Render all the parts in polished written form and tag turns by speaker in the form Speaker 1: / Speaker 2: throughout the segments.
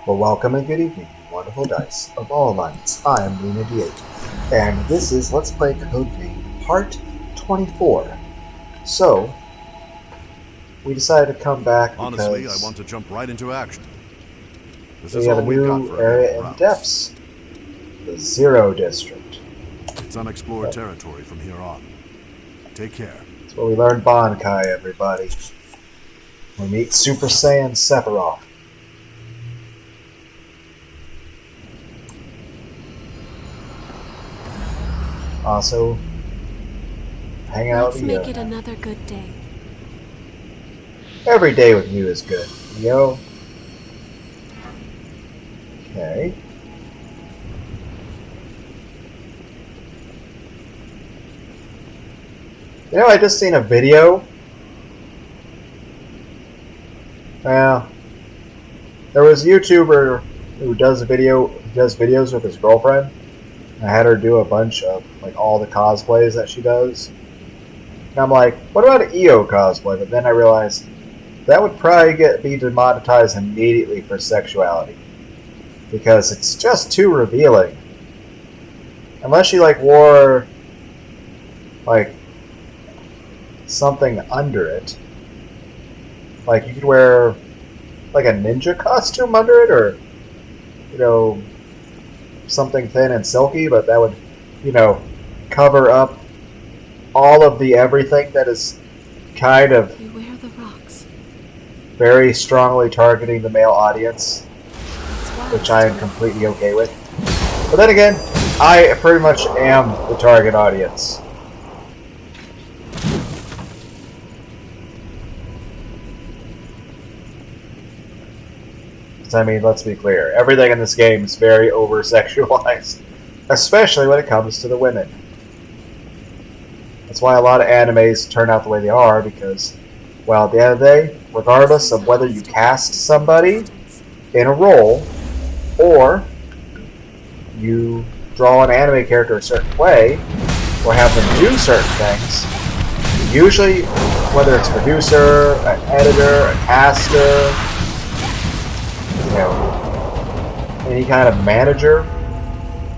Speaker 1: Well, welcome and good evening, you wonderful dice of all lights. I am Luna D8, and this is Let's Play Code Vein Part 24. So, we decided to come back
Speaker 2: Honestly, I
Speaker 1: because
Speaker 2: want to jump right into action. This
Speaker 1: we
Speaker 2: is
Speaker 1: have a
Speaker 2: all we've got
Speaker 1: new
Speaker 2: for
Speaker 1: area
Speaker 2: initial
Speaker 1: in
Speaker 2: routes.
Speaker 1: depths, the Zero District.
Speaker 2: It's unexplored territory from here on. Take care.
Speaker 1: That's where we learn Bankai, everybody. We meet Super Saiyan Sephiroth. Also, hang out
Speaker 3: Let's
Speaker 1: with
Speaker 3: make
Speaker 1: you.
Speaker 3: it another good day.
Speaker 1: Every day with you is good. Yo. Okay. You know, I just seen a video. There was a YouTuber who does videos with his girlfriend. I had her do a bunch of all the cosplays that she does. And I'm like, what about an EO cosplay? But then I realized that would probably be demonetized immediately for sexuality. Because it's just too revealing. Unless she wore something under it. Like you could wear a ninja costume under it, or something thin and silky, but that would cover up all of the everything that is kind of
Speaker 3: Beware the rocks.
Speaker 1: very strongly targeting the male audience,
Speaker 3: It's wise
Speaker 1: which I
Speaker 3: to
Speaker 1: am
Speaker 3: be-
Speaker 1: completely okay with. But then again, I pretty much am the target audience. I mean, let's be clear. Everything in this game is very over-sexualized, especially when it comes to the women. That's why a lot of animes turn out the way they are, because, well, at the end of the day, regardless of whether you cast somebody in a role, or you draw an anime character a certain way, or have them do certain things, usually, whether it's a producer, an editor, a caster, any kind of manager,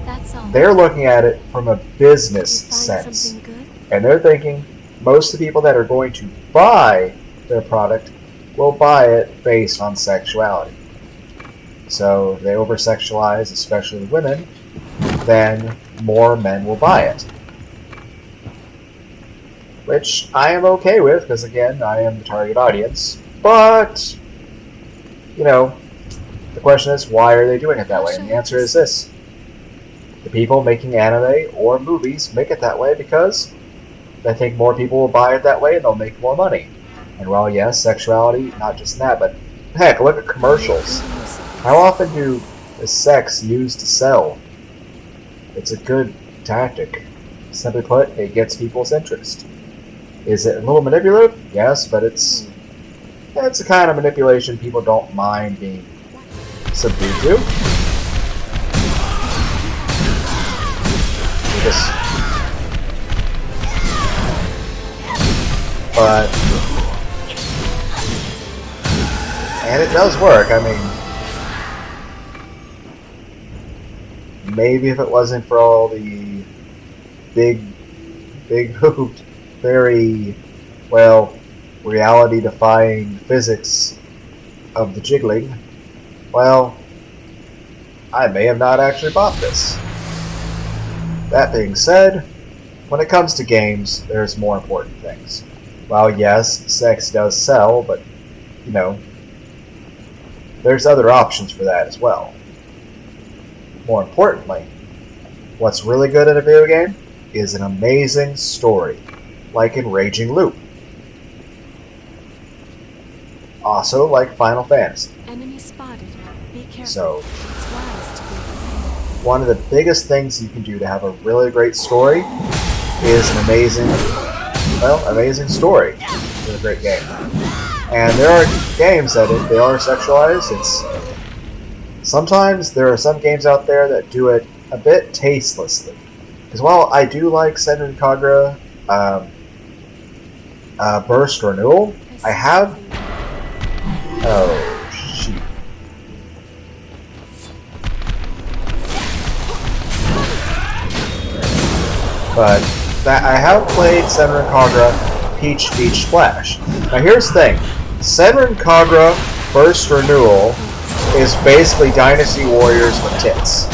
Speaker 3: That's all.
Speaker 1: they're looking at it from a business
Speaker 3: Did you find
Speaker 1: sense.
Speaker 3: something good?
Speaker 1: And they're thinking most of the people that are going to buy their product will buy it based on sexuality. So they over-sexualize, especially women, then more men will buy it. Which I am okay with, because again, I am the target audience. But, the question is, why are they doing it that way? And the answer is this. The people making anime or movies make it that way because they think more people will buy it that way and they'll make more money. And while yes, sexuality, not just that, but heck, look at commercials. How often is sex used to sell? It's a good tactic. Simply put, it gets people's interest. Is it a little manipulative? Yes, but it's a kind of manipulation people don't mind being subdued to. And it does work. I mean, maybe if it wasn't for all the big hooped, very, reality-defying physics of the jiggling, well, I may have not actually bought this. That being said, when it comes to games, there's more important things. While yes, sex does sell, but, there's other options for that as well. More importantly, what's really good in a video game is an amazing story, like in Raging Loop. Also, like Final Fantasy.
Speaker 3: Enemy spotted. Be careful.
Speaker 1: So,
Speaker 3: It's wise to be prepared.
Speaker 1: one of the biggest things you can do to have a really great story is an amazing story in a great game. And there are games that, if they are sexualized, sometimes there are some games out there that do it a bit tastelessly. Because while I do like Senran Kagura Burst Renewal, I have... Oh, shoot. But that I have played Senran Kagura Peach Beach Splash. Now here's the thing. Senran Kagura First Renewal is basically Dynasty Warriors with tits.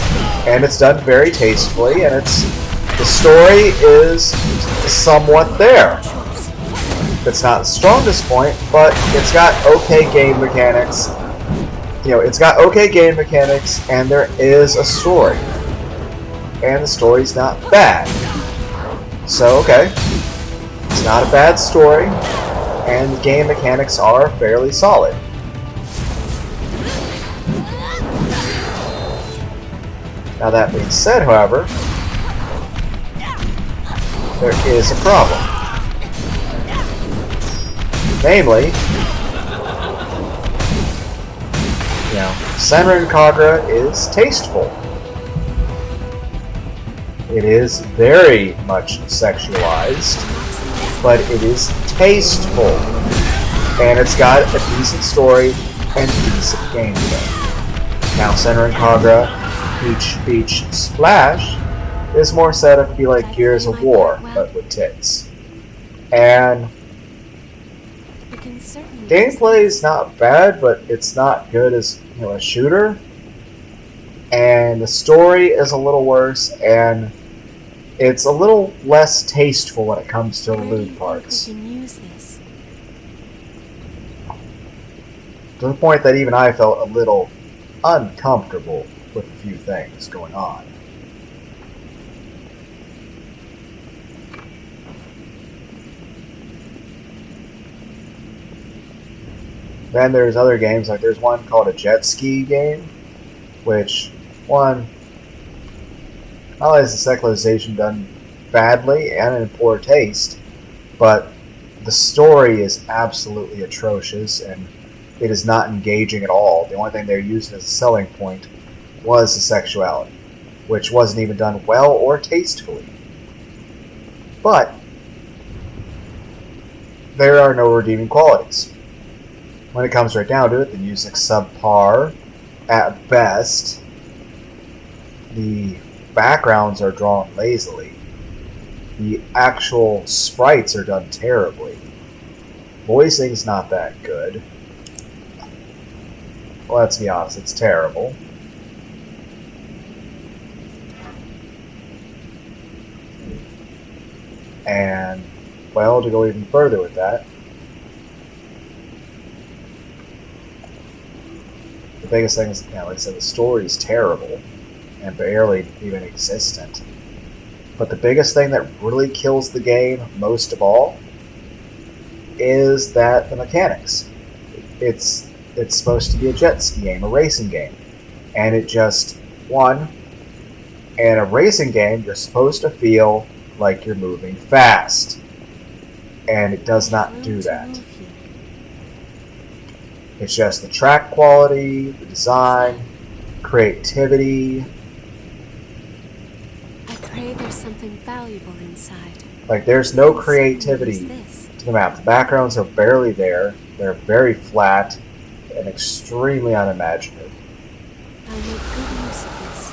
Speaker 1: And it's done very tastefully, and the story is somewhat there. It's not the strongest point, but it's got okay game mechanics. It's got okay game mechanics, and there is a story. And the story's not bad. So, okay. It's not a bad story, and the game mechanics are fairly solid. Now that being said, however, there is a problem. Namely, Senran Kagura is tasteful. It is very much sexualized, but it is tasteful. And it's got a decent story and decent gameplay. Now, Senran Kagura Peach Beach Splash is more set up to be like Gears of War, but with tits. And gameplay is not bad, but it's not good as a shooter. And the story is a little worse, and it's a little less tasteful when it comes to loot parts. To the point that even I felt a little uncomfortable with a few things going on. Then there's other games, like there's one called a jet ski game, which, not only is the sexualization done badly and in poor taste, but the story is absolutely atrocious, and it is not engaging at all. The only thing they're using as a selling point was the sexuality, which wasn't even done well or tastefully. But there are no redeeming qualities. When it comes right down to it, the music's subpar at best. The backgrounds are drawn lazily. The actual sprites are done terribly. Voicing's not that good. Well, let's be honest, it's terrible. And, well, to go even further with that, the biggest thing is, like I said, the story is terrible and barely even existent. But the biggest thing that really kills the game, most of all, is that the mechanics. It's supposed to be a jet ski game, a racing game. And it just, in a racing game, you're supposed to feel like you're moving fast. And it does not do that. It's just the track quality, the design, creativity.
Speaker 3: I pray there's something valuable inside.
Speaker 1: Like, there's no creativity to the map. The backgrounds are barely there. They're very flat and extremely unimaginative.
Speaker 3: I make good use of this.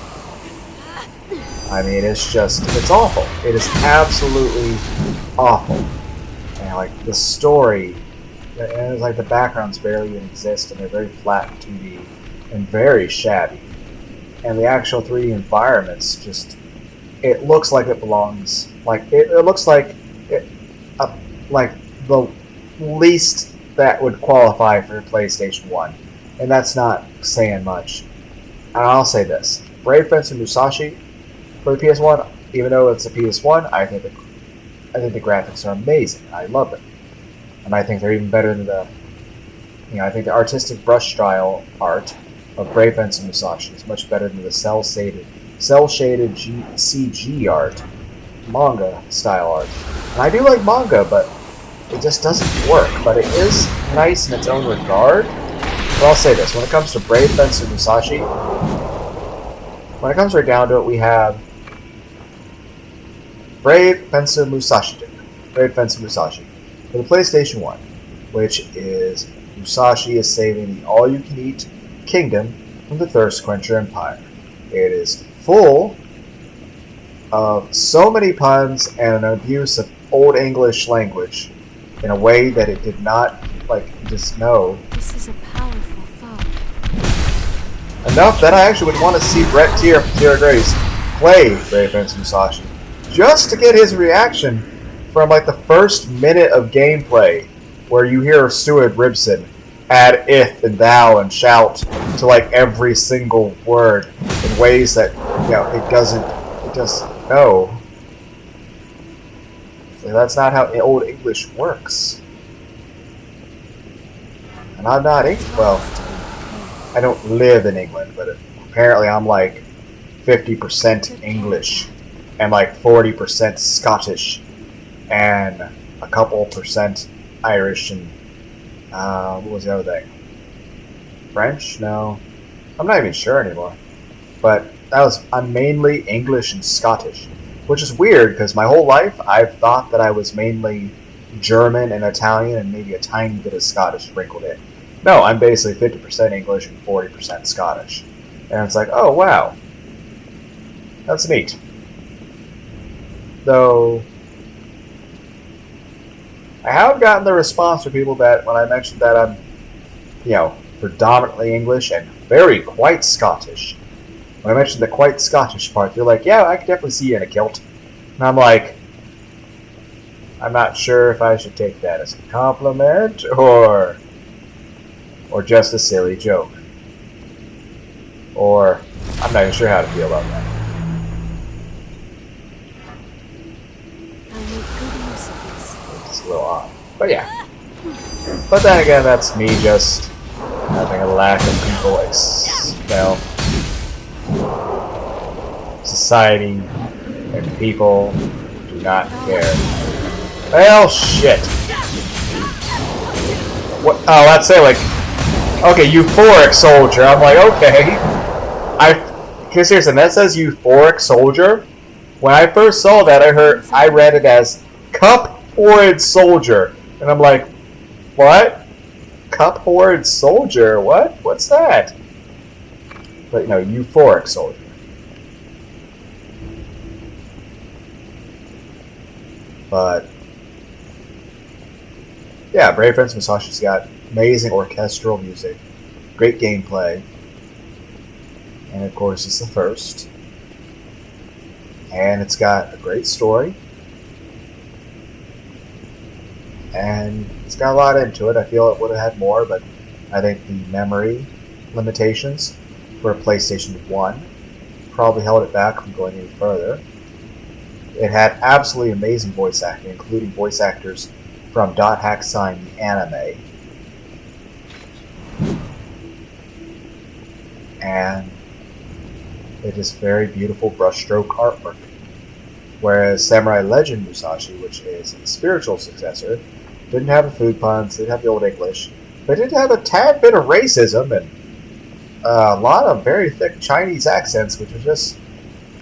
Speaker 1: I mean, it's awful. It is absolutely awful. And, like, the story, and it's like the backgrounds barely even exist, and they're very flat and 2D and very shabby. And the actual 3D environments just, it looks like it belongs, like, it looks like like the least that would qualify for PlayStation 1. And that's not saying much. And I'll say this. Brave Fencer Musashi for the PS1, even though it's a PS1, I think the graphics are amazing. I love them. And I think they're even better than I think the artistic brush style art of Brave Fencer Musashi is much better than the cel-shaded CG art, manga style art. And I do like manga, but it just doesn't work. But it is nice in its own regard. But I'll say this, when it comes to Brave Fencer Musashi, when it comes right down to it, we have Brave Fencer Musashi for the PlayStation 1, which is Musashi is saving the all-you-can-eat kingdom from the Thirst Quencher Empire. It is full of so many puns and an abuse of Old English language in a way that it did not, just know.
Speaker 3: This is a powerful thought.
Speaker 1: Enough that I actually would want to see Brett Tier from Tier Grace play Brave Fencer Musashi, just to get his reaction from the first minute of gameplay, where you hear Stuart Ribson add if and thou and shout to every single word in ways that it just no. So that's not how Old English works. And I'm not well, I don't live in England, but apparently I'm 50% English and 40% Scottish and a couple percent Irish and what was the other thing? French? No. I'm not even sure anymore. But I'm mainly English and Scottish, which is weird because my whole life I've thought that I was mainly German and Italian and maybe a tiny bit of Scottish sprinkled in. No, I'm basically 50% English and 40% Scottish. And it's oh wow. That's neat. Though I have gotten the response from people that when I mentioned that I'm, predominantly English and very quite Scottish. When I mentioned the quite Scottish part, they're yeah, I can definitely see you in a kilt. And I'm I'm not sure if I should take that as a compliment or just a silly joke. Or I'm not even sure how to feel about that.
Speaker 3: I make good use of this.
Speaker 1: It's a little odd. But yeah. But then again, that's me just having a lack of people society and people do not care. Well, shit. What? Oh, that's it. Okay, euphoric soldier. I'm okay. Because seriously, that says euphoric soldier. When I first saw that, I read it as cup horrid soldier, and I'm what? Cup horrid soldier? What? What's that? But no, euphoric soldier. But yeah, Brave Fencer Musashi's got amazing orchestral music, great gameplay, and of course it's the first. And it's got a great story, and it's got a lot into it. I feel it would have had more, but I think the memory limitations for a PlayStation 1 probably held it back from going any further. It had absolutely amazing voice acting, including voice actors from Dot Hack Sign, the anime. And it is very beautiful brushstroke artwork. Whereas Samurai Legend Musashi, which is a spiritual successor, didn't have the food puns, didn't have the Old English, but did have a tad bit of racism and a lot of very thick Chinese accents, which was just,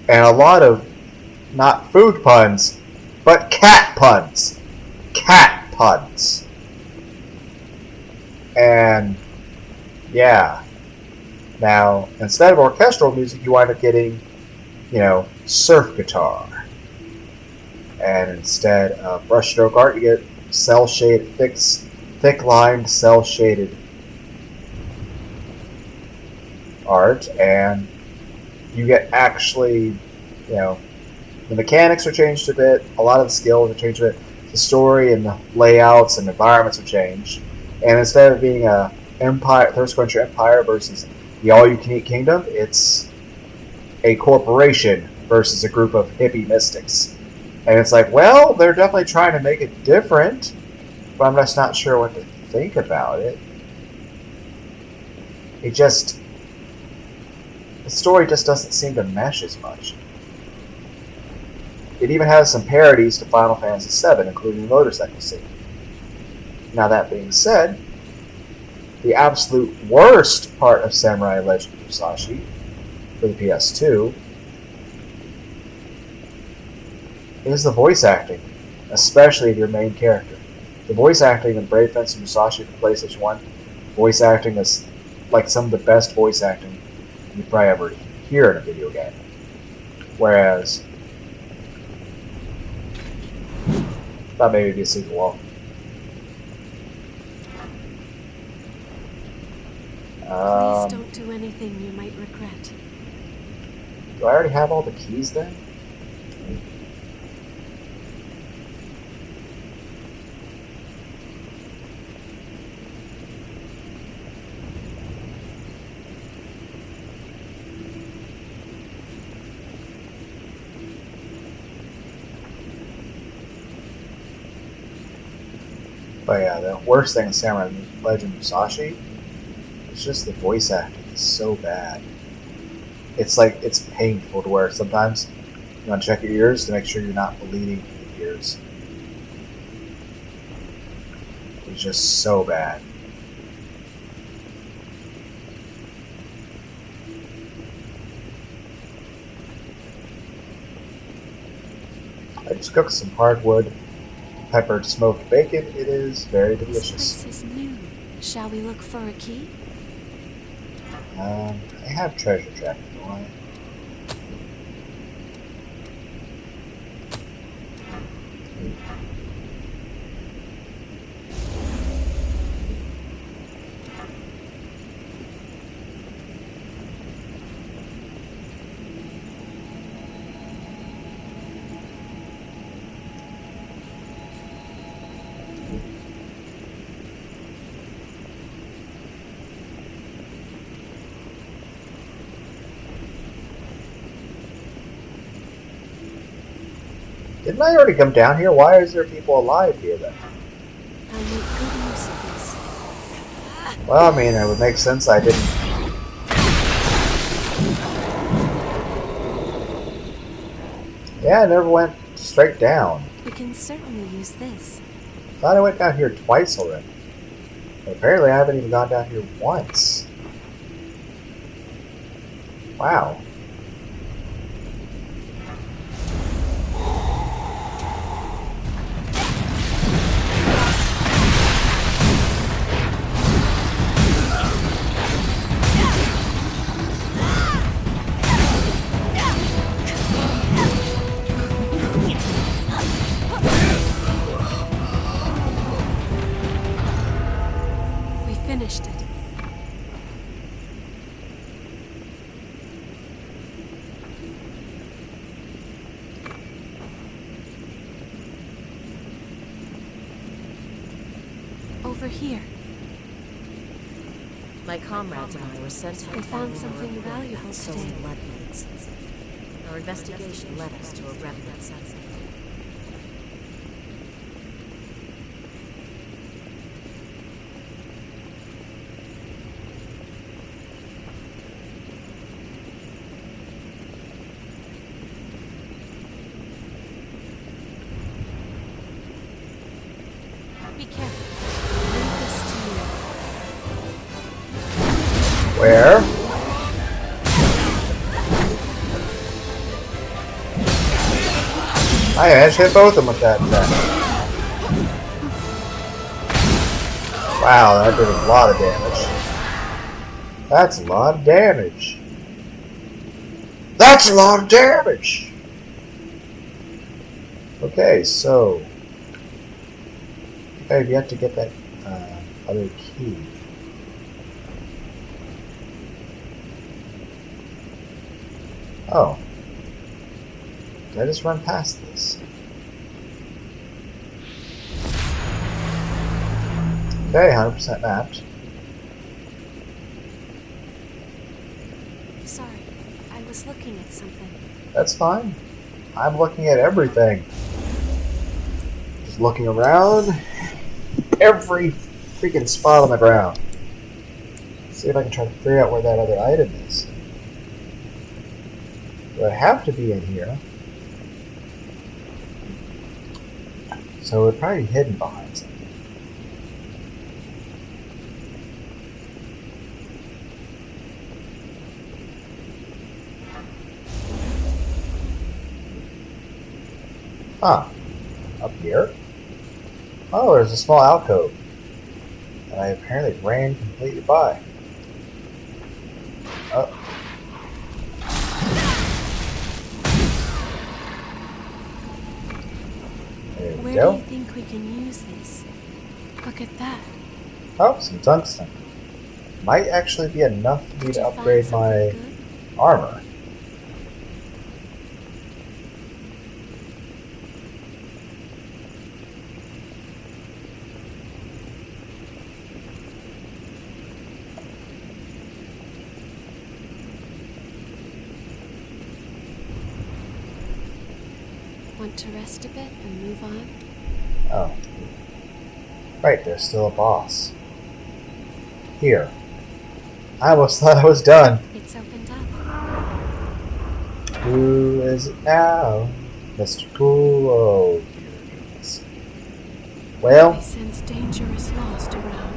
Speaker 1: and a lot of not food puns, but cat puns. Cat puns. And yeah. Now, instead of orchestral music, you wind up getting, surf guitar. And instead of brushstroke art, you get cell-shaded, thick-lined, cell-shaded art. And you get actually, the mechanics are changed a bit. A lot of the skills are changed a bit. The story and the layouts and environments are changed. And instead of being a thirst quencher empire versus the all-you-can-eat kingdom, it's a corporation versus a group of hippie mystics. And it's well, they're definitely trying to make it different, but I'm just not sure what to think about it. The story just doesn't seem to mesh as much. It even has some parodies to Final Fantasy VII, including the motorcycle scene. Now that being said, the absolute worst part of Samurai Legend Musashi for the PS2 is the voice acting, especially of your main character. The voice acting in Brave Fencer Musashi for PlayStation 1, voice acting is some of the best voice acting you probably ever hear in a video game. Whereas Thought maybe it'd be a secret wall.
Speaker 3: Please don't do anything you might regret.
Speaker 1: Do I already have all the keys then? But yeah, the worst thing in Samurai Legend Musashi is just the voice acting is so bad. It's like, it's painful to wear sometimes. You want to check your ears to make sure you're not bleeding from the ears. It's just so bad. I just cooked some hardwood peppered smoked bacon. It is very delicious.
Speaker 3: This place is new. Shall we look for a key?
Speaker 1: I have treasure tracking, don't I? Didn't I already come down here? Why is there people alive here then?
Speaker 3: I make good use of this.
Speaker 1: Well, I mean, it would make sense I didn't. Yeah, I never went straight down.
Speaker 3: We can certainly use this.
Speaker 1: Thought I went down here twice already. But apparently I haven't even gone down here once. Wow.
Speaker 3: Finished it. Over here.
Speaker 4: My comrades and I were sent to
Speaker 3: They found something valuable
Speaker 4: stolen
Speaker 3: today.
Speaker 4: blood beads. Our investigation led us to a revenant sensor.
Speaker 3: Be careful. Leave this to me.
Speaker 1: Where? I managed to hit both of them with that attack. Wow, that did a lot of damage. That's a lot of damage. That's a lot of damage! Okay, so I've yet to get that other key. Oh. Did I just run past this? Okay, 100% mapped.
Speaker 3: Sorry, I was looking at something.
Speaker 1: That's fine. I'm looking at everything. Just looking around every freaking spot on the ground. See if I can try to figure out where that other item is. Do I have to be in here? So it's probably hidden behind something. Huh. Up here? Oh, there's a small alcove that I apparently ran completely by. Oh. There we
Speaker 3: Where
Speaker 1: go.
Speaker 3: do you think we We can use this. Look at that.
Speaker 1: Oh, some tungsten. Might actually be enough for me
Speaker 3: Did
Speaker 1: to
Speaker 3: you find
Speaker 1: upgrade
Speaker 3: something
Speaker 1: my
Speaker 3: good?
Speaker 1: armor.
Speaker 3: Want to rest a bit and move on?
Speaker 1: Oh. Right, there's still a boss. Here. I almost thought I was done.
Speaker 3: It's opened up.
Speaker 1: Who is it now? Mr. Cool. Oh, dear goodness. Well,
Speaker 3: I sense dangerous lost around.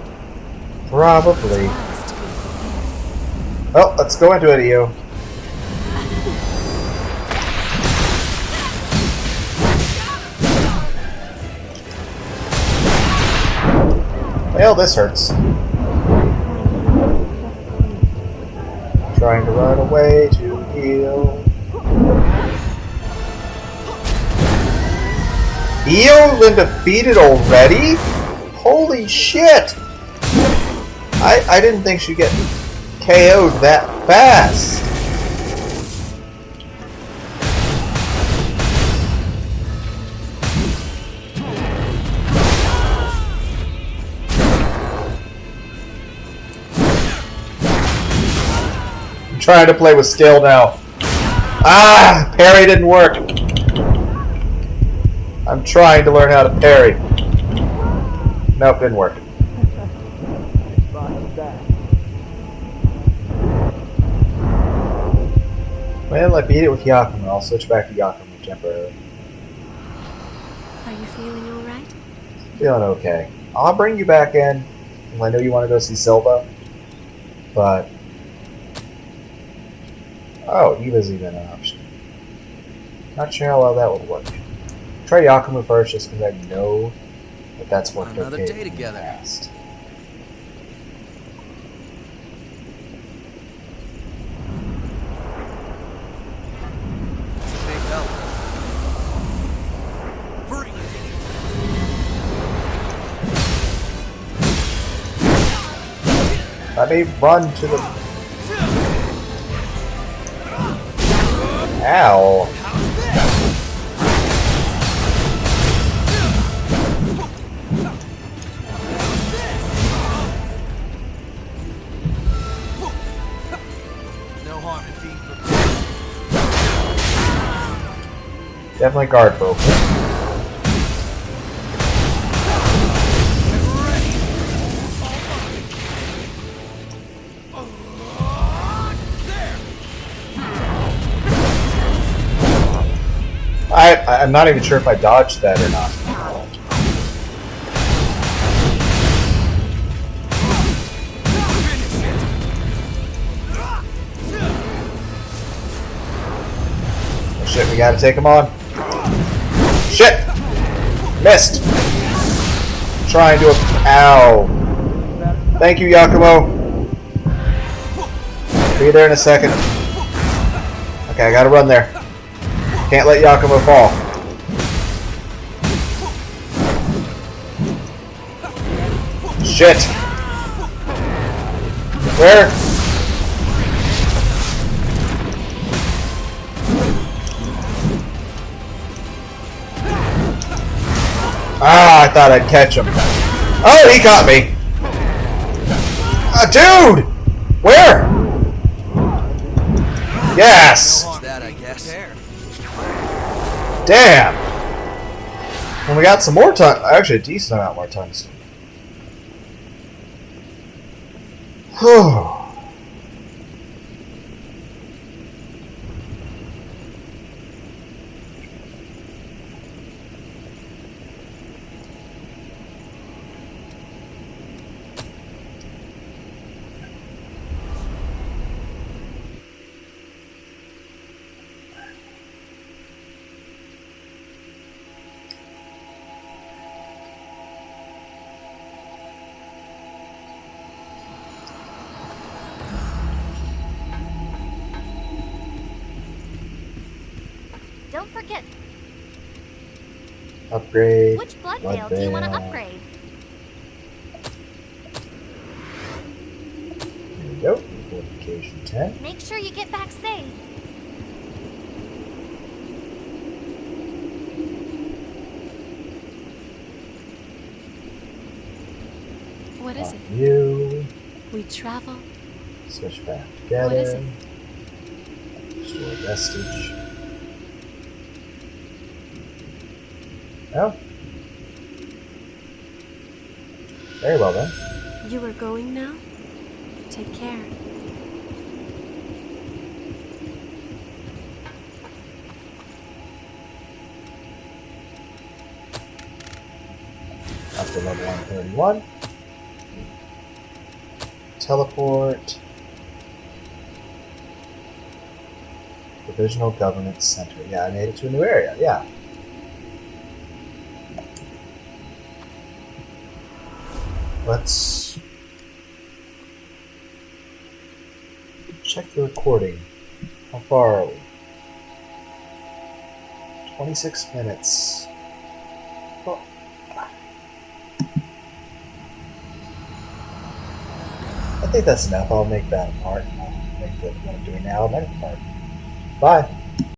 Speaker 1: probably.
Speaker 3: It's wise to be prepared.
Speaker 1: Well, let's go into it, EO. Well, this hurts. Trying to run away to heal. EO been defeated already? Holy shit! I didn't think she'd get KO'd that fast. I'm trying to play with skill now. Ah! Parry didn't work. I'm trying to learn how to parry. Nope, didn't work. Well, I beat it with Yakima. I'll switch back to Yakima temporarily.
Speaker 3: Are you feeling alright?
Speaker 1: Feeling okay. I'll bring you back in. I know you want to go see Silva. But... oh, Eva's even an option. Not sure how well that would work. Try Yakima first just because I know that that's worked
Speaker 5: Another
Speaker 1: okay
Speaker 5: day
Speaker 1: in the
Speaker 5: together.
Speaker 1: past.
Speaker 5: Big help. Free.
Speaker 1: Let me run to the... ow.
Speaker 5: No harm in being prepared.
Speaker 1: Definitely guard broken. I'm not even sure if I dodged that or not. Oh shit, we gotta take him on. Shit! Missed! Trying to... ow. Thank you, Yakumo. Be there in a second. Okay, I gotta run there. Can't let Yakumo fall. Shit! Where? Ah, I thought I'd catch him. Oh, he caught me! Dude! Where? Yes!
Speaker 5: That, I guess.
Speaker 1: Damn! And we got some more tungsten. Actually, a decent amount more tungsten. Whew.
Speaker 4: Don't forget.
Speaker 1: Upgrade.
Speaker 5: Which blood
Speaker 1: Blood
Speaker 5: veil do you want to
Speaker 1: veil.
Speaker 5: upgrade?
Speaker 1: There we go. Fortification 10.
Speaker 5: Make sure you get back safe.
Speaker 3: What is
Speaker 1: On
Speaker 3: it?
Speaker 1: you.
Speaker 3: We travel.
Speaker 1: Switch back together.
Speaker 3: What is it?
Speaker 1: Restore vestige. Oh. Very well then.
Speaker 3: You are going now? Take care.
Speaker 1: Up to level 131. Teleport. Provisional Government Center. Yeah, I made it to a new area. Yeah. Let's check the recording. How far are we? 26 minutes. Well, I think that's enough. I'll make that part. I'll make what I'm doing now a minute part. Bye.